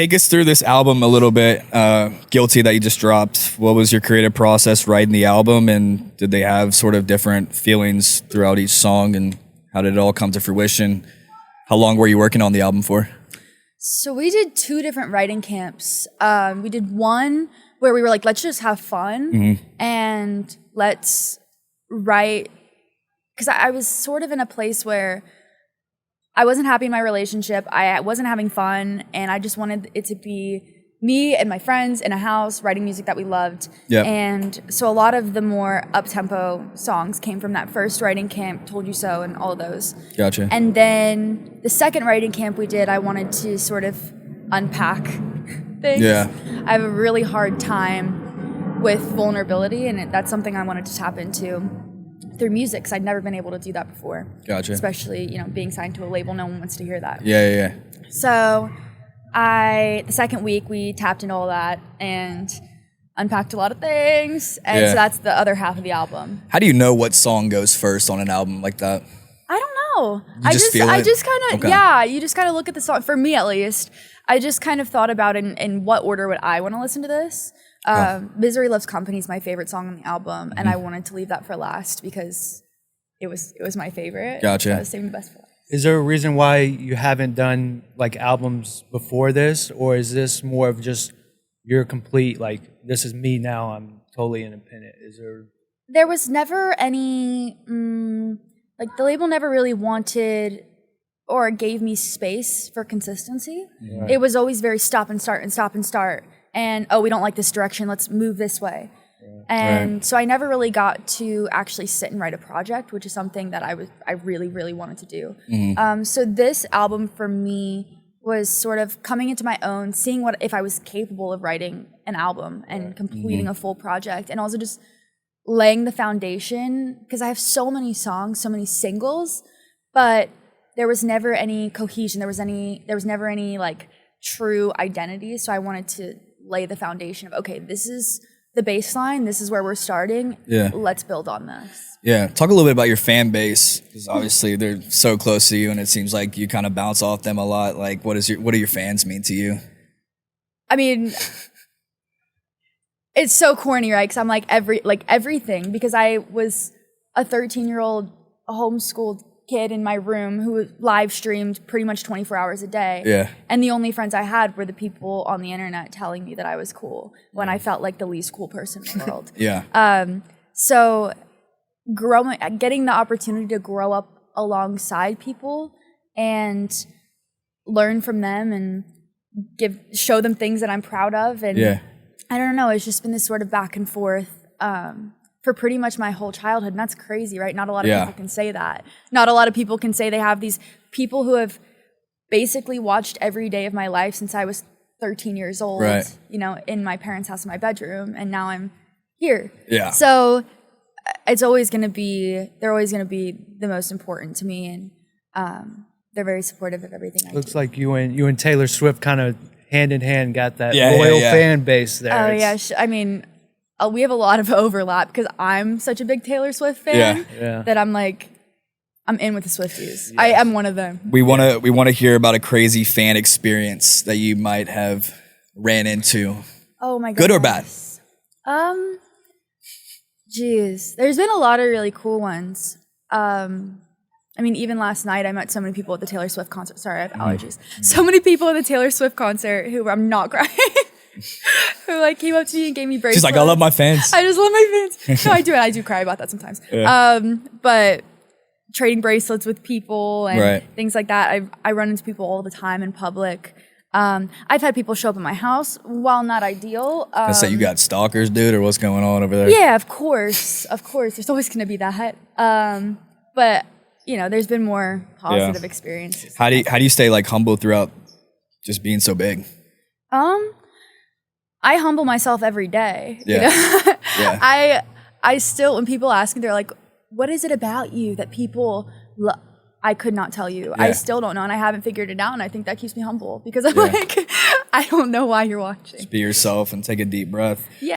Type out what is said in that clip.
Take us through this album a little bit. Guilty that you just dropped. What was your creative process writing the album, and did they have sort of different feelings throughout each song, and how did it all come to fruition? How long were you working on the album for? So we did 2 different writing camps. We did one where we were like, let's just have fun and let's write. Because I was sort of in a place where I wasn't happy in my relationship. I wasn't having fun, and I just wanted it to be me and my friends in a house writing music that we loved. Yep. And so a lot of the more up-tempo songs came from that first writing camp, Told You So and all of those. Gotcha. And then the second writing camp we did, I wanted to sort of unpack things. Yeah. I have a really hard time with vulnerability, and that's something I wanted to tap into through music, because I'd never been able to do that before. Gotcha. Especially, being signed to a label, no one wants to hear that. Yeah. So the second week we tapped into all that and unpacked a lot of things, and so that's the other half of the album. How do you know what song goes first on an album like that? I don't know. You just feel it? I just kind of, Okay. you just kind of look at the song. For me, at least, I just kind of thought about in what order would I want to listen to this. Misery Loves Company is my favorite song on the album, and I wanted to leave that for last because it was my favorite. Gotcha. So I was saving the best for last. Is there a reason why you haven't done like albums before this, or is this more of just you're complete, like this is me now, I'm totally independent? There was never any like the label never really wanted or gave me space for consistency. Right. It was always very stop and start and stop and start. And, we don't like this direction, let's move this way. And so I never really got to actually sit and write a project, which is something that I really, really wanted to do. So this album for me was sort of coming into my own, seeing if I was capable of writing an album and completing a full project, and also just laying the foundation, because I have so many songs, so many singles, but there was never any cohesion, there was never any like true identity. So I wanted to lay the foundation of, okay, this is the baseline, this is where we're starting, let's build on this. Yeah, talk a little bit about your fan base, because obviously they're so close to you, and it seems like you kind of bounce off them a lot. Like, what do your fans mean to you? I mean, it's so corny, right? Because I'm like everything, because I was a 13-year-old homeschooled kid in my room who live streamed pretty much 24 hours a day. Yeah. And the only friends I had were the people on the internet telling me that I was cool when I felt like the least cool person in the world. So getting the opportunity to grow up alongside people and learn from them and show them things that I'm proud of. And I don't know, it's just been this sort of back and forth for pretty much my whole childhood. And that's crazy, right? Not a lot of people can say that. Not a lot of people can say they have these people who have basically watched every day of my life since I was 13 years old, in my parents' house in my bedroom, and now I'm here. Yeah. So they're always going to be the most important to me, and they're very supportive of everything I do. Looks like you and Taylor Swift kind of hand in hand got that loyal fan base there. Oh yeah, I mean, we have a lot of overlap because I'm such a big Taylor Swift fan that I'm in with the Swifties. I am one of them. We want to hear about a crazy fan experience that you might have ran into. Oh my god. Good or bad? Geez, there's been a lot of really cool ones. I mean, even last night I met so many people at the Taylor Swift concert. Sorry, I have allergies. So many people at the Taylor Swift concert who I'm not crying. Who like came up to me and gave me bracelets. She's like, I love my fans. I just love my fans. No, I do. I do cry about that sometimes. But trading bracelets with people and things like that. I run into people all the time in public. I've had people show up at my house. While not ideal. I say you got stalkers, dude, or what's going on over there? Yeah, of course. There's always going to be that. But there's been more positive experiences. How do you stay like humble throughout just being so big? I humble myself every day. I still, when people ask me, they're like, what is it about you that people I could not tell you. I still don't know, and I haven't figured it out, and I think that keeps me humble because I'm like, I don't know why you're watching. Just be yourself and take a deep breath. Yeah.